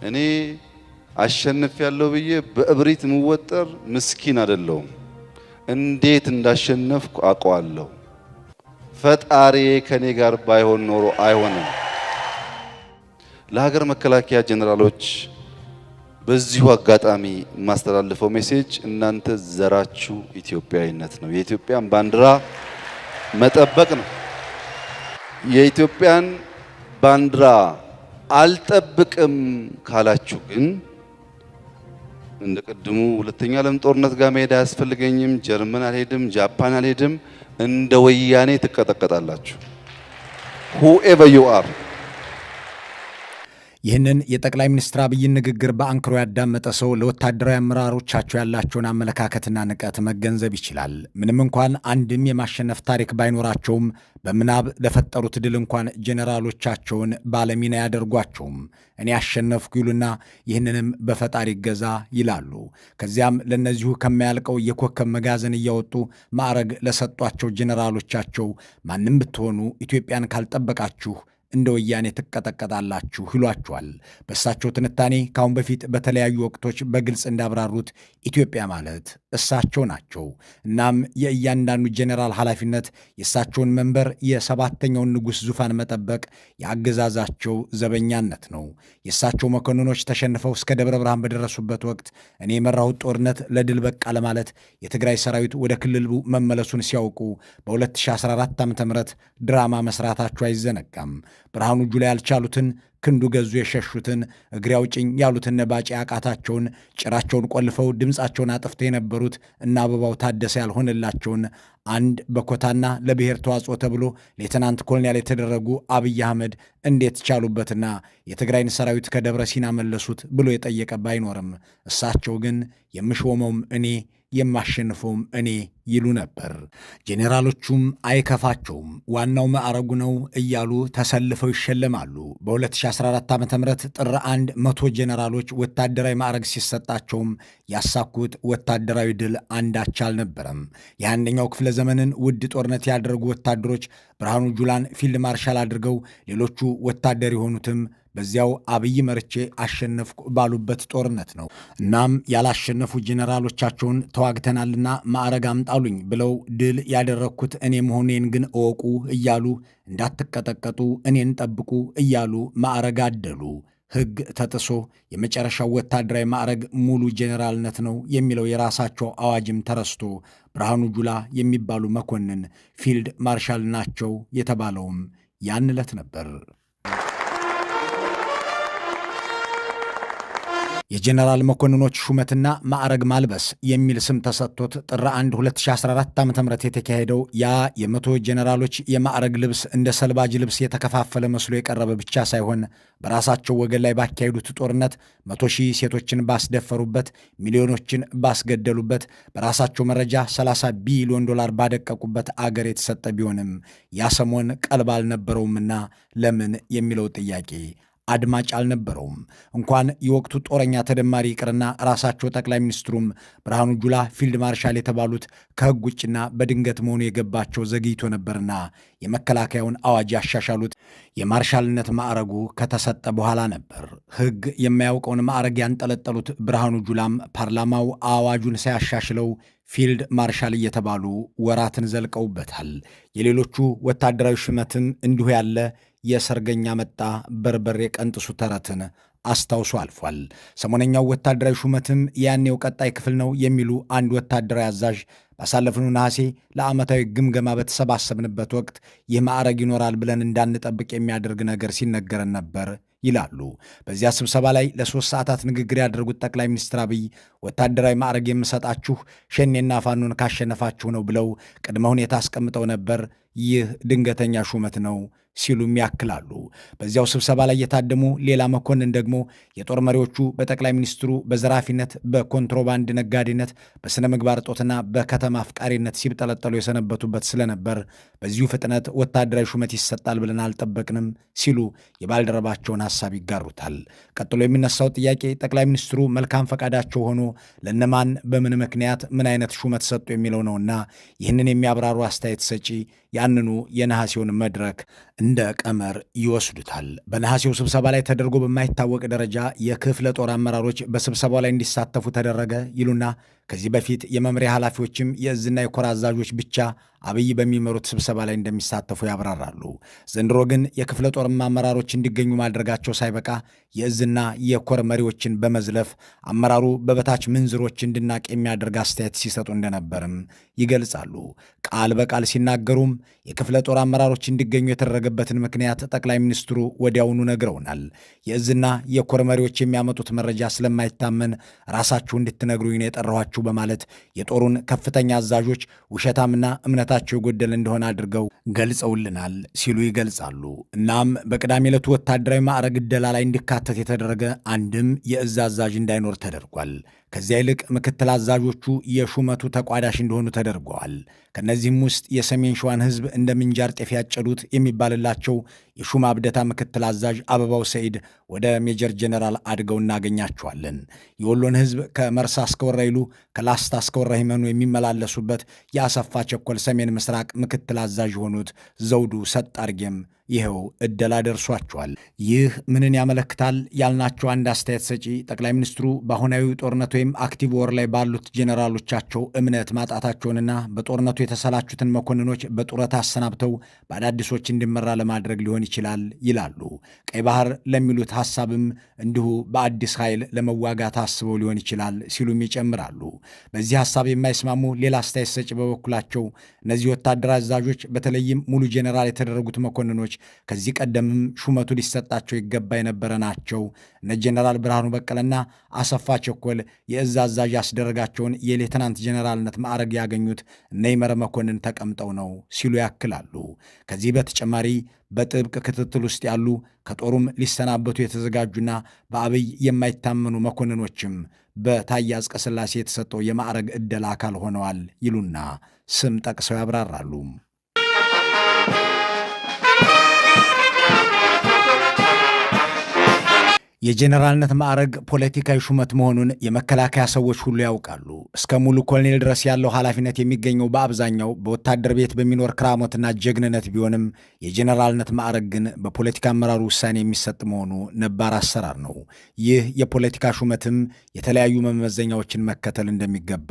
እኔ አሸንፍ ያለው ብዬ በእብሪት ምወጠር ምስኪን አይደለሁም። እንዴት እንዳሸነፍኩ አውቀዋለሁ። ፈጣሪ ከኔ ጋር ባይሆን ኖሮ አይሆንም። ለሀገር መከላከያ ጀነራሎች በዚሁ አጋጣሚ ማስተላልፈው ሜሴጅ እናንተ ዘራችሁ ኢትዮጵያዊነት ነው። የኢትዮጵያን ባንዲራ መጠበቅ ነው። የኢትዮጵያን ባንዲራ አልጠብቅም ካላችሁ ግን እንደ ቀድሙ ሁለተኛ ዓለም ጦርነት ጋር መሄድ አያስፈልገኝም፣ ጀርመን አልሄድም፣ ጃፓን አልሄድም፣ እንደ ወያኔ ትቀጠቀጣላችሁ። whoever you are። ይህንን የጠቅላይ ሚኒስትር አብይን ንግግር በአንክሮ ያዳመጠ ሰው ለወታደራዊ አመራሮቻቸው ያላቸውን አመለካከትና ንቀት መገንዘብ ይችላል። ምንም እንኳን አንድም የማሸነፍ ታሪክ ባይኖራቸውም በምናብ ለፈጠሩት ድል እንኳን ጄኔራሎቻቸውን ባለሚና ያደርጓቸውም። እኔ አሸነፍኩ ይሉና ይህንንም በፈጣሪ ገዛ ይላሉ። ከዚያም ለነዚሁ ከማያልቀው የኮከብ መጋዘን እያወጡ ማዕረግ ለሰጧቸው ጄኔራሎቻቸው ማንም ብትሆኑ ኢትዮጵያን ካልጠበቃችሁ እንደ ወያኔ ትቀጠቀጣላችሁ ይሏቸዋል። በእሳቸው ትንታኔ ካሁን በፊት በተለያዩ ወቅቶች በግልጽ እንዳብራሩት ኢትዮጵያ ማለት እሳቸው ናቸው። እናም የእያንዳንዱ ጄኔራል ኃላፊነት የእሳቸውን መንበር የሰባተኛውን ንጉሥ ዙፋን መጠበቅ የአገዛዛቸው ዘበኛነት ነው። የእሳቸው መኮንኖች ተሸንፈው እስከ ደብረ ብርሃን በደረሱበት ወቅት እኔ የመራሁት ጦርነት ለድል በቃ ለማለት የትግራይ ሰራዊት ወደ ክልሉ መመለሱን ሲያውቁ በ2014 ዓ.ም ድራማ መስራታቸው አይዘነጋም። ብርሃኑ ጁላ ያልቻሉትን ክንዱ ገዙ የሸሹትን እግሬ አውጭኝ ያሉትን ነባጭ ያቃታቸውን ጭራቸውን ቆልፈው ድምፃቸውን አጥፍተው የነበሩት እና አበባው ታደሰ ያልሆነላቸውን አንድ በኮታና ለብሔር ተዋጽኦ ተብሎ ሌተናንት ኮሎኔል የተደረጉ አብይ አህመድ እንዴት ቻሉበትና የትግራይን ሰራዊት ከደብረ ሲና መለሱት ብሎ የጠየቀ ባይኖርም እሳቸው ግን የምሾመውም እኔ የማሸንፈውም እኔ ይሉ ነበር። ጄኔራሎቹም አይከፋቸውም፣ ዋናው ማዕረጉ ነው እያሉ ተሰልፈው ይሸለማሉ። በ2014 ዓ.ም ጥር 100 ጄኔራሎች ወታደራዊ ማዕረግ ሲሰጣቸውም ያሳኩት ወታደራዊ ድል አንዳች አልነበረም። የአንደኛው ክፍለ ዘመንን ውድ ጦርነት ያደረጉ ወታደሮች ብርሃኑ ጁላን ፊልድ ማርሻል አድርገው ሌሎቹ ወታደር የሆኑትም በዚያው አብይ መርቼ አሸነፍኩ ባሉበት ጦርነት ነው። እናም ያላሸነፉ ጄኔራሎቻቸውን ተዋግተናልና ማዕረግ አምጣሉኝ ብለው ድል ያደረግኩት እኔ መሆኔን ግን እወቁ እያሉ እንዳትቀጠቀጡ እኔን ጠብቁ እያሉ ማዕረግ አደሉ። ሕግ ተጥሶ የመጨረሻው ወታደራዊ ማዕረግ ሙሉ ጄኔራልነት ነው የሚለው የራሳቸው አዋጅም ተረስቶ ብርሃኑ ጁላ የሚባሉ መኮንን ፊልድ ማርሻል ናቸው የተባለውም ያን ዕለት ነበር። የጄኔራል መኮንኖች ሹመትና ማዕረግ ማልበስ የሚል ስም ተሰጥቶት ጥር 1 2014 ዓ.ም የተካሄደው ያ የመቶ ጄኔራሎች የማዕረግ ልብስ እንደ ሰልባጅ ልብስ የተከፋፈለ መስሎ የቀረበ ብቻ ሳይሆን በራሳቸው ወገን ላይ ባካሄዱት ጦርነት 100,000 ሴቶችን ባስደፈሩበት፣ ሚሊዮኖችን ባስገደሉበት፣ በራሳቸው መረጃ $30 ቢሊዮን ባደቀቁበት አገር የተሰጠ ቢሆንም ያ ሰሞን ቀልብ አልነበረውምና ለምን የሚለው ጥያቄ አድማጭ አልነበረውም። እንኳን የወቅቱ ጦረኛ ተደማሪ ይቅርና ራሳቸው ጠቅላይ ሚኒስትሩም ብርሃኑ ጁላ ፊልድ ማርሻል የተባሉት ከሕግ ውጭና በድንገት መሆኑ የገባቸው ዘግይቶ ነበርና የመከላከያውን አዋጅ ያሻሻሉት የማርሻልነት ማዕረጉ ከተሰጠ በኋላ ነበር። ሕግ የማያውቀውን ማዕረግ ያንጠለጠሉት ብርሃኑ ጁላም ፓርላማው አዋጁን ሳያሻሽለው ፊልድ ማርሻል እየተባሉ ወራትን ዘልቀውበታል። የሌሎቹ ወታደራዊ ሹመትም እንዲሁ ያለ የሰርገኛ መጣ በርበሬ ቀንጥሱ ተረትን አስታውሶ አልፏል። ሰሞነኛው ወታደራዊ ሹመትም ያኔው ቀጣይ ክፍል ነው የሚሉ አንድ ወታደራዊ አዛዥ ባሳለፍነው ነሐሴ ለዓመታዊ ግምገማ በተሰባሰብንበት ወቅት ይህ ማዕረግ ይኖራል ብለን እንዳንጠብቅ የሚያደርግ ነገር ሲነገረን ነበር ይላሉ። በዚያ ስብሰባ ላይ ለ3 ሰዓታት ንግግር ያደረጉት ጠቅላይ ሚኒስትር አብይ ወታደራዊ ማዕረግ የምሰጣችሁ ሸኔና ፋኖን ካሸነፋችሁ ነው ብለው ቅድመ ሁኔታ አስቀምጠው ነበር። ይህ ድንገተኛ ሹመት ነው ሲሉም ያክላሉ። በዚያው ስብሰባ ላይ የታደሙ ሌላ መኮንን ደግሞ የጦር መሪዎቹ በጠቅላይ ሚኒስትሩ በዘራፊነት፣ በኮንትሮባንድ ነጋዴነት፣ በሥነ ምግባር እጦትና በከተማ አፍቃሪነት ሲብጠለጠሉ የሰነበቱበት ስለነበር በዚሁ ፍጥነት ወታደራዊ ሹመት ይሰጣል ብለን አልጠበቅንም ሲሉ የባልደረባቸውን ሐሳብ ይጋሩታል። ቀጥሎ የሚነሳው ጥያቄ ጠቅላይ ሚኒስትሩ መልካም ፈቃዳቸው ሆኖ ለነማን በምን ምክንያት ምን አይነት ሹመት ሰጡ የሚለው ነውና ይህንን የሚያብራሩ አስተያየት ሰጪ ያንኑ የነሐሴውን መድረክ እንደ ቀመር ይወስዱታል። በነሐሴው ስብሰባ ላይ ተደርጎ በማይታወቅ ደረጃ የክፍለ ጦር አመራሮች በስብሰባው ላይ እንዲሳተፉ ተደረገ ይሉና ከዚህ በፊት የመምሪያ ኃላፊዎችም የእዝና የኮር አዛዦች ብቻ አብይ በሚመሩት ስብሰባ ላይ እንደሚሳተፉ ያብራራሉ። ዘንድሮ ግን የክፍለ ጦርም አመራሮች እንዲገኙ ማድረጋቸው ሳይበቃ የእዝና የኮር መሪዎችን በመዝለፍ አመራሩ በበታች ምንዝሮች እንድናቅ የሚያደርግ አስተያየት ሲሰጡ እንደነበርም ይገልጻሉ። ቃል በቃል ሲናገሩም የክፍለ ጦር አመራሮች እንዲገኙ የተደረገበትን ምክንያት ጠቅላይ ሚኒስትሩ ወዲያውኑ ነግረውናል። የእዝና የኮር መሪዎች የሚያመጡት መረጃ ስለማይታመን ራሳችሁ እንድትነግሩኝ ነው የጠራኋችሁ በማለት የጦሩን ከፍተኛ አዛዦች ውሸታምና እምነታቸው የጎደለ እንደሆነ አድርገው ገልጸውልናል ሲሉ ይገልጻሉ። እናም በቅዳሜ ዕለቱ ወታደራዊ ማዕረግ ዕደላ ላይ እንዲካተት የተደረገ አንድም የእዝ አዛዥ እንዳይኖር ተደርጓል። ከዚያ ይልቅ ምክትል አዛዦቹ የሹመቱ ተቋዳሽ እንደሆኑ ተደርገዋል። ከእነዚህም ውስጥ የሰሜን ሸዋን ሕዝብ እንደ ምንጃር ጤፍ ያጨዱት የሚባልላቸው የሹማ አብደታ ምክትል አዛዥ አበባው ሰኢድ ወደ ሜጀር ጀነራል አድገው እናገኛቸዋለን። የወሎን ሕዝብ ከመርሳ እስከ ወረኢሉ ከላስታ እስከ ወረሂመኑ የሚመላለሱበት የአሰፋ ቸኮል ሰሜን ምስራቅ ምክትል አዛዥ የሆኑት ዘውዱ ሰጣርጌም ይኸው ዕደላ ደርሷቸዋል። ይህ ምንን ያመለክታል ያልናቸው አንድ አስተያየት ሰጪ ጠቅላይ ሚኒስትሩ በአሁናዊ ጦርነት ወይም አክቲቭ ወር ላይ ባሉት ጄኔራሎቻቸው እምነት ማጣታቸውንና በጦርነቱ የተሰላቹትን መኮንኖች በጡረታ አሰናብተው በአዳዲሶች እንዲመራ ለማድረግ ሊሆን ይችላል ይላሉ። ቀይ ባህር ለሚሉት ሐሳብም እንዲሁ በአዲስ ኃይል ለመዋጋት አስበው ሊሆን ይችላል ሲሉም ይጨምራሉ። በዚህ ሐሳብ የማይስማሙ ሌላ አስተያየት ሰጪ በበኩላቸው እነዚህ ወታደራዊ አዛዦች በተለይም ሙሉ ጄኔራል የተደረጉት መኮንኖች ከዚህ ቀደምም ሹመቱ ሊሰጣቸው ይገባ የነበረ ናቸው። እነ ጄኔራል ብርሃኑ በቀለና አሰፋ ቸኮል የእዝ አዛዥ ያስደረጋቸውን የሌተናንት ጄኔራልነት ማዕረግ ያገኙት እነ ይመር መኮንን ተቀምጠው ነው ሲሉ ያክላሉ። ከዚህ በተጨማሪ በጥብቅ ክትትል ውስጥ ያሉ ከጦሩም ሊሰናበቱ የተዘጋጁና በአብይ የማይታመኑ መኮንኖችም በታዬ አጽቀሥላሴ የተሰጠው የማዕረግ ዕደላ አካል ሆነዋል ይሉና ስም ጠቅሰው ያብራራሉ። የጄኔራልነት ማዕረግ ፖለቲካዊ ሹመት መሆኑን የመከላከያ ሰዎች ሁሉ ያውቃሉ። እስከ ሙሉ ኮሎኔል ድረስ ያለው ኃላፊነት የሚገኘው በአብዛኛው በወታደር ቤት በሚኖር ክራሞትና ጀግንነት ቢሆንም የጄኔራልነት ማዕረግ ግን በፖለቲካ አመራሩ ውሳኔ የሚሰጥ መሆኑ ነባር አሰራር ነው። ይህ የፖለቲካ ሹመትም የተለያዩ መመዘኛዎችን መከተል እንደሚገባ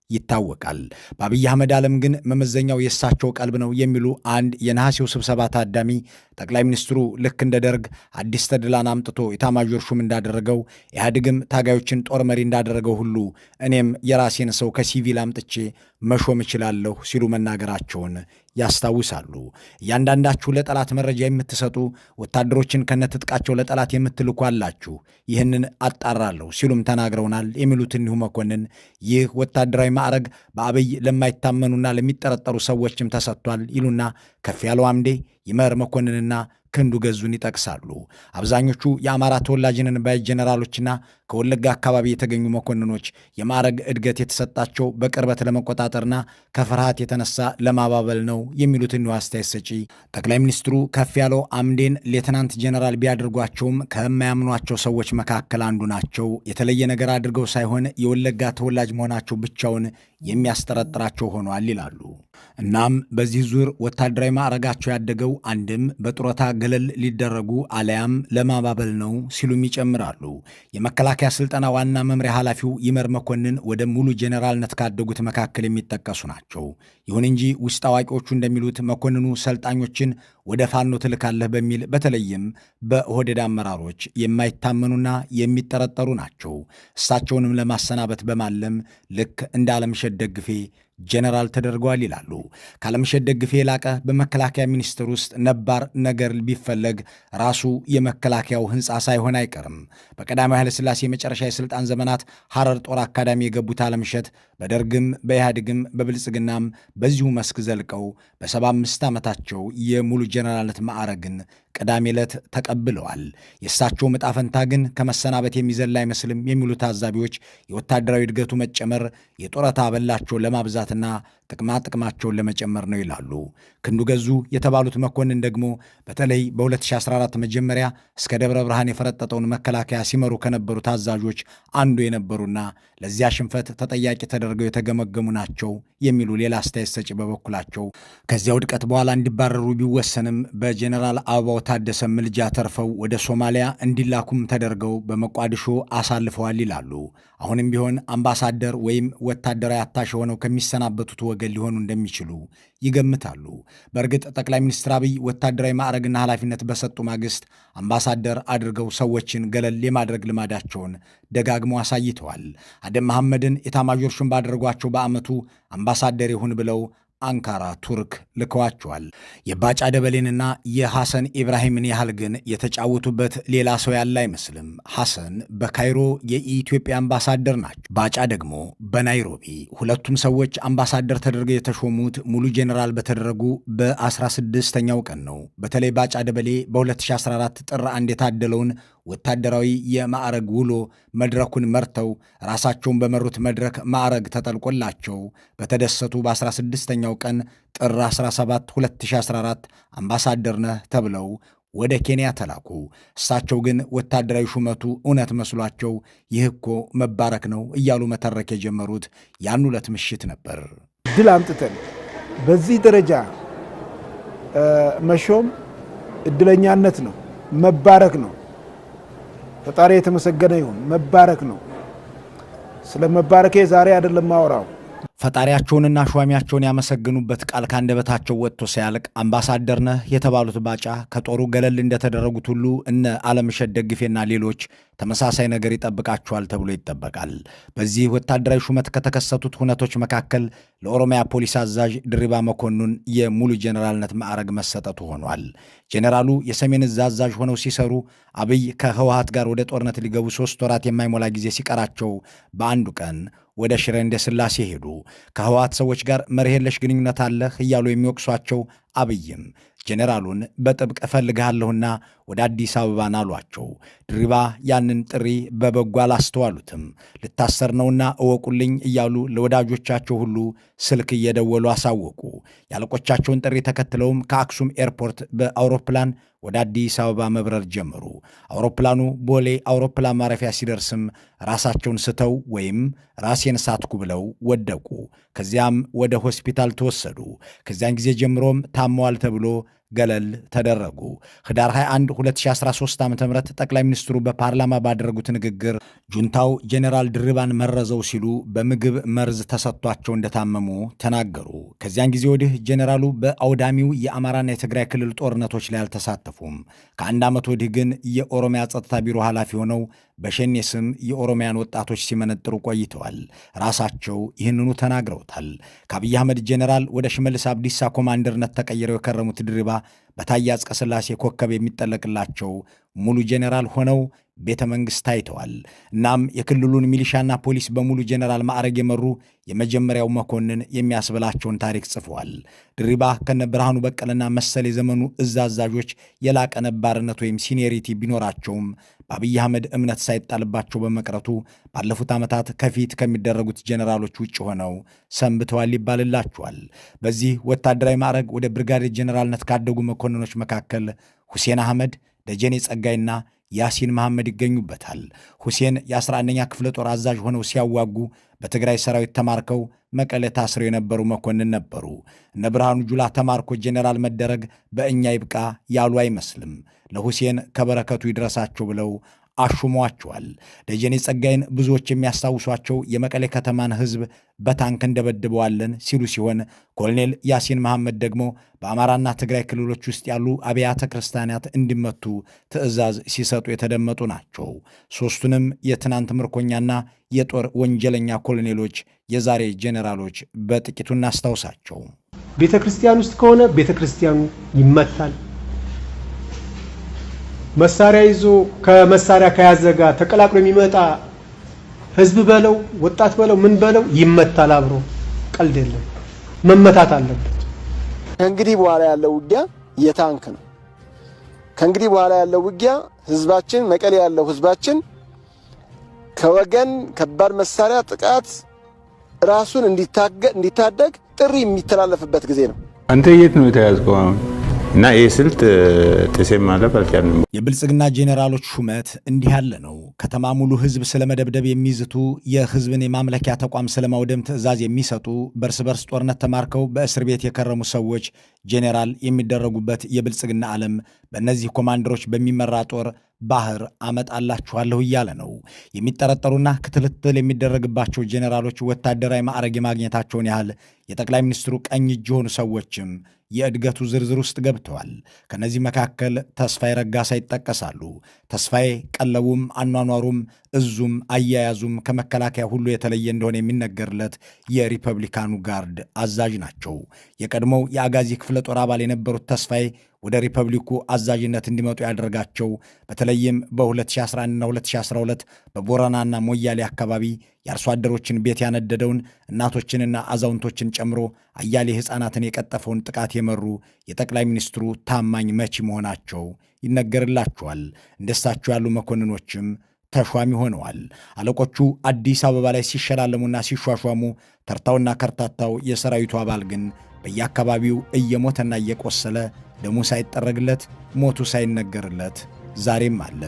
ይታወቃል። በአብይ አህመድ ዓለም ግን መመዘኛው የእሳቸው ቀልብ ነው የሚሉ አንድ የነሐሴው ስብሰባ ታዳሚ ጠቅላይ ሚኒስትሩ ልክ እንደ ደርግ አዲስ ተድላን አምጥቶ ኢታማዦር ሹም እንዳደረገው ኢህአዴግም ታጋዮችን ጦር መሪ እንዳደረገው ሁሉ እኔም የራሴን ሰው ከሲቪል አምጥቼ መሾም እችላለሁ ሲሉ መናገራቸውን ያስታውሳሉ። እያንዳንዳችሁ ለጠላት መረጃ የምትሰጡ ወታደሮችን ከነትጥቃቸው ለጠላት የምትልኩ አላችሁ፣ ይህንን አጣራለሁ ሲሉም ተናግረውናል የሚሉት እኒሁ መኮንን ይህ ወታደራዊ ማዕረግ በአብይ ለማይታመኑና ለሚጠረጠሩ ሰዎችም ተሰጥቷል ይሉና ከፍ ያለው አምዴ ይመር መኮንንና ክንዱ ገዙን ይጠቅሳሉ። አብዛኞቹ የአማራ ተወላጅንን ባይ ጄኔራሎችና ከወለጋ አካባቢ የተገኙ መኮንኖች የማዕረግ እድገት የተሰጣቸው በቅርበት ለመቆጣጠርና ከፍርሃት የተነሳ ለማባበል ነው የሚሉት እኒሁ አስተያየት ሰጪ ጠቅላይ ሚኒስትሩ ከፍ ያለው አምዴን ሌተናንት ጄኔራል ቢያደርጓቸውም ከማያምኗቸው ሰዎች መካከል አንዱ ናቸው። የተለየ ነገር አድርገው ሳይሆን የወለጋ ተወላጅ መሆናቸው ብቻውን የሚያስጠረጥራቸው ሆኗል ይላሉ። እናም በዚህ ዙር ወታደራዊ ማዕረጋቸው ያደገው አንድም በጡረታ ገለል ሊደረጉ አለያም ለማባበል ነው ሲሉም ይጨምራሉ። የመከላከያ ስልጠና ዋና መምሪያ ኃላፊው ይመር መኮንን ወደ ሙሉ ጄኔራልነት ካደጉት መካከል የሚጠቀሱ ናቸው። ይሁን እንጂ ውስጥ አዋቂዎቹ እንደሚሉት መኮንኑ ሰልጣኞችን ወደ ፋኖ ትልካለህ በሚል በተለይም በኦህዴድ አመራሮች የማይታመኑና የሚጠረጠሩ ናቸው። እሳቸውንም ለማሰናበት በማለም ልክ እንደ አለምሸት ደግፌ ጄኔራል ተደርገዋል ይላሉ። ከአለምሸት ደግፌ የላቀ በመከላከያ ሚኒስቴር ውስጥ ነባር ነገር ቢፈለግ ራሱ የመከላከያው ሕንፃ ሳይሆን አይቀርም። በቀዳማዊ ኃይለሥላሴ የመጨረሻ የሥልጣን ዘመናት ሐረር ጦር አካዳሚ የገቡት አለምሸት በደርግም በኢህአዴግም በብልጽግናም በዚሁ መስክ ዘልቀው በ75 ዓመታቸው የሙሉ ጄኔራልነት ማዕረግን ቅዳሜ ዕለት ተቀብለዋል። የእሳቸው ዕጣ ፈንታ ግን ከመሰናበት የሚዘል አይመስልም የሚሉ ታዛቢዎች የወታደራዊ እድገቱ መጨመር የጡረታ አበላቸውን ለማብዛትና ጥቅማቸውን ለመጨመር ነው ይላሉ። ክንዱ ገዙ የተባሉት መኮንን ደግሞ በተለይ በ2014 መጀመሪያ እስከ ደብረ ብርሃን የፈረጠጠውን መከላከያ ሲመሩ ከነበሩት አዛዦች አንዱ የነበሩና ለዚያ ሽንፈት ተጠያቂ ተደርገው የተገመገሙ ናቸው የሚሉ ሌላ አስተያየት ሰጪ በበኩላቸው ከዚያ ውድቀት በኋላ እንዲባረሩ ቢወሰንም በጀኔራል አበባው ታደሰ ምልጃ ተርፈው ወደ ሶማሊያ እንዲላኩም ተደርገው በሞቃዲሾ አሳልፈዋል ይላሉ። አሁንም ቢሆን አምባሳደር ወይም ወታደራዊ አታሼ ሆነው ከሚሰናበቱት ወገን ሊሆኑ እንደሚችሉ ይገምታሉ። በእርግጥ ጠቅላይ ሚኒስትር አብይ ወታደራዊ ማዕረግና ኃላፊነት በሰጡ ማግስት አምባሳደር አድርገው ሰዎችን ገለል የማድረግ ልማዳቸውን ደጋግመው አሳይተዋል። አደም መሐመድን ኤታማዦር ሹም ባደረጓቸው በዓመቱ አምባሳደር ይሁን ብለው አንካራ ቱርክ ልከዋቸዋል። የባጫ ደበሌንና የሐሰን ኢብራሂምን ያህል ግን የተጫወቱበት ሌላ ሰው ያለ አይመስልም። ሐሰን በካይሮ የኢትዮጵያ አምባሳደር ናቸው፣ ባጫ ደግሞ በናይሮቢ። ሁለቱም ሰዎች አምባሳደር ተደርገው የተሾሙት ሙሉ ጄኔራል በተደረጉ በ16ኛው ቀን ነው። በተለይ ባጫ ደበሌ በ2014 ጥር 1 የታደለውን ወታደራዊ የማዕረግ ውሎ መድረኩን መርተው ራሳቸውን በመሩት መድረክ ማዕረግ ተጠልቆላቸው በተደሰቱ በ16ኛው ቀን ጥር 17 2014 አምባሳደር ነህ ተብለው ወደ ኬንያ ተላኩ። እሳቸው ግን ወታደራዊ ሹመቱ እውነት መስሏቸው ይህ እኮ መባረክ ነው እያሉ መተረክ የጀመሩት ያን ዕለት ምሽት ነበር። ድል አምጥተን በዚህ ደረጃ መሾም እድለኛነት ነው፣ መባረክ ነው። ፈጣሪ የተመሰገነ ይሁን። መባረክ ነው። ስለ መባረኬ ዛሬ አይደለም ማወራው። ፈጣሪያቸውንና ሿሚያቸውን ያመሰግኑበት ቃል ካንደበታቸው ወጥቶ ሲያልቅ አምባሳደር ነህ የተባሉት ባጫ ከጦሩ ገለል እንደተደረጉት ሁሉ እነ አለምሸት ደግፌና ሌሎች ተመሳሳይ ነገር ይጠብቃቸዋል ተብሎ ይጠበቃል። በዚህ ወታደራዊ ሹመት ከተከሰቱት ሁነቶች መካከል ለኦሮሚያ ፖሊስ አዛዥ ድሪባ መኮንን የሙሉ ጄኔራልነት ማዕረግ መሰጠቱ ሆኗል። ጄኔራሉ የሰሜን ዕዝ አዛዥ ሆነው ሲሰሩ አብይ ከህወሓት ጋር ወደ ጦርነት ሊገቡ 3 ወራት የማይሞላ ጊዜ ሲቀራቸው በአንዱ ቀን ወደ ሽረ እንደ ስላሴ ሄዱ። ከህወሓት ሰዎች ጋር መርህ የለሽ ግንኙነት አለህ እያሉ የሚወቅሷቸው አብይም ጄኔራሉን በጥብቅ እፈልግሃለሁና ወደ አዲስ አበባ ናሏቸው። ድሪባ ያንን ጥሪ በበጎ አላስተዋሉትም። ልታሰር ነውና እወቁልኝ እያሉ ለወዳጆቻቸው ሁሉ ስልክ እየደወሉ አሳወቁ። ያለቆቻቸውን ጥሪ ተከትለውም ከአክሱም ኤርፖርት በአውሮፕላን ወደ አዲስ አበባ መብረር ጀመሩ። አውሮፕላኑ ቦሌ አውሮፕላን ማረፊያ ሲደርስም ራሳቸውን ስተው ወይም ራሴን ሳትኩ ብለው ወደቁ። ከዚያም ወደ ሆስፒታል ተወሰዱ። ከዚያን ጊዜ ጀምሮም ታመዋል ተብሎ ገለል ተደረጉ። ህዳር 21 2013 ዓ.ም ጠቅላይ ሚኒስትሩ በፓርላማ ባደረጉት ንግግር ጁንታው ጄኔራል ድሪባን መረዘው ሲሉ በምግብ መርዝ ተሰጥቷቸው እንደታመሙ ተናገሩ። ከዚያን ጊዜ ወዲህ ጄኔራሉ በአውዳሚው የአማራና የትግራይ ክልል ጦርነቶች ላይ አልተሳተፉም። ከአንድ ዓመት ወዲህ ግን የኦሮሚያ ጸጥታ ቢሮ ኃላፊ ሆነው በሸኔ ስም የኦሮሚያን ወጣቶች ሲመነጥሩ ቆይተዋል። ራሳቸው ይህንኑ ተናግረውታል። ከአብይ አህመድ ጄኔራል ወደ ሽመልስ አብዲሳ ኮማንደርነት ተቀይረው የከረሙት ድሪባ በታዬ አጽቀሥላሴ ኮከብ የሚጠለቅላቸው ሙሉ ጄኔራል ሆነው ቤተ መንግሥት ታይተዋል። እናም የክልሉን ሚሊሻና ፖሊስ በሙሉ ጄኔራል ማዕረግ የመሩ የመጀመሪያው መኮንን የሚያስብላቸውን ታሪክ ጽፈዋል። ድሪባ ከነ ብርሃኑ በቀለና መሰል የዘመኑ ዕዝ አዛዦች የላቀ ነባርነት ወይም ሲኒየሪቲ ቢኖራቸውም በአብይ አህመድ እምነት ሳይጣልባቸው በመቅረቱ ባለፉት ዓመታት ከፊት ከሚደረጉት ጄኔራሎች ውጭ ሆነው ሰንብተዋል ይባልላቸዋል። በዚህ ወታደራዊ ማዕረግ ወደ ብርጋዴር ጄኔራልነት ካደጉ መኮንኖች መካከል ሁሴን አህመድ፣ ደጀኔ ጸጋይና ያሲን መሐመድ ይገኙበታል። ሁሴን የ11ኛ ክፍለ ጦር አዛዥ ሆነው ሲያዋጉ በትግራይ ሰራዊት ተማርከው መቀሌ ታስረው የነበሩ መኮንን ነበሩ። እነ ብርሃኑ ጁላ ተማርኮ ጄኔራል መደረግ በእኛ ይብቃ ያሉ አይመስልም። ለሁሴን ከበረከቱ ይድረሳቸው ብለው አሹሟቸዋል። ደጀኔ ጸጋይን ብዙዎች የሚያስታውሷቸው የመቀሌ ከተማን ሕዝብ በታንክ እንደበድበዋለን ሲሉ ሲሆን ኮሎኔል ያሲን መሐመድ ደግሞ በአማራና ትግራይ ክልሎች ውስጥ ያሉ አብያተ ክርስቲያናት እንዲመቱ ትዕዛዝ ሲሰጡ የተደመጡ ናቸው። ሦስቱንም የትናንት ምርኮኛና የጦር ወንጀለኛ ኮሎኔሎች የዛሬ ጄኔራሎች በጥቂቱ እናስታውሳቸው። ቤተ ክርስቲያን ውስጥ ከሆነ ቤተ ክርስቲያኑ ይመታል። መሳሪያ ይዞ ከመሳሪያ ከያዘ ጋር ተቀላቅሎ የሚመጣ ህዝብ በለው ወጣት በለው ምን በለው ይመታል። አብሮ ቀልድ የለም፣ መመታት አለበት። እንግዲህ በኋላ ያለው ውጊያ የታንክ ነው። ከእንግዲህ በኋላ ያለው ውጊያ ህዝባችን መቀሌ ያለው ህዝባችን ከወገን ከባድ መሳሪያ ጥቃት ራሱን እንዲታደግ ጥሪ የሚተላለፍበት ጊዜ ነው። አንተ የት ነው የተያዝከው አሁን? እና ይህ ስልት ጥሴም ማለፍ አልቻልንም። የብልጽግና ጄኔራሎች ሹመት እንዲህ ያለ ነው። ከተማ ሙሉ ህዝብ ስለመደብደብ የሚዝቱ፣ የህዝብን የማምለኪያ ተቋም ስለማውደም ትዕዛዝ የሚሰጡ፣ በእርስ በርስ ጦርነት ተማርከው በእስር ቤት የከረሙ ሰዎች ጄኔራል የሚደረጉበት የብልጽግና ዓለም በእነዚህ ኮማንደሮች በሚመራ ጦር ባህር አመጣላችኋለሁ እያለ ነው። የሚጠረጠሩና ክትትል የሚደረግባቸው ጄኔራሎች ወታደራዊ ማዕረግ የማግኘታቸውን ያህል የጠቅላይ ሚኒስትሩ ቀኝ እጅ የሆኑ ሰዎችም የእድገቱ ዝርዝር ውስጥ ገብተዋል። ከነዚህ መካከል ተስፋዬ ረጋሳ ይጠቀሳሉ። ተስፋዬ ቀለቡም፣ አኗኗሩም፣ እዙም አያያዙም ከመከላከያ ሁሉ የተለየ እንደሆነ የሚነገርለት የሪፐብሊካኑ ጋርድ አዛዥ ናቸው። የቀድሞው የአጋዚ ክፍለ ጦር አባል የነበሩት ተስፋዬ ወደ ሪፐብሊኩ አዛዥነት እንዲመጡ ያደርጋቸው በተለይም በ2011ና 2012 በቦረናና ሞያሌ አካባቢ የአርሶ አደሮችን ቤት ያነደደውን እናቶችንና አዛውንቶችን ጨምሮ አያሌ ሕፃናትን የቀጠፈውን ጥቃት የመሩ የጠቅላይ ሚኒስትሩ ታማኝ መቺ መሆናቸው ይነገርላቸዋል። እንደሳቸው ያሉ መኮንኖችም ተሿሚ ሆነዋል። አለቆቹ አዲስ አበባ ላይ ሲሸላለሙና ሲሿሿሙ፣ ተርታውና ከርታታው የሰራዊቱ አባል ግን በየአካባቢው እየሞተና እየቆሰለ ደሙ ሳይጠረግለት ሞቱ ሳይነገርለት ዛሬም አለ።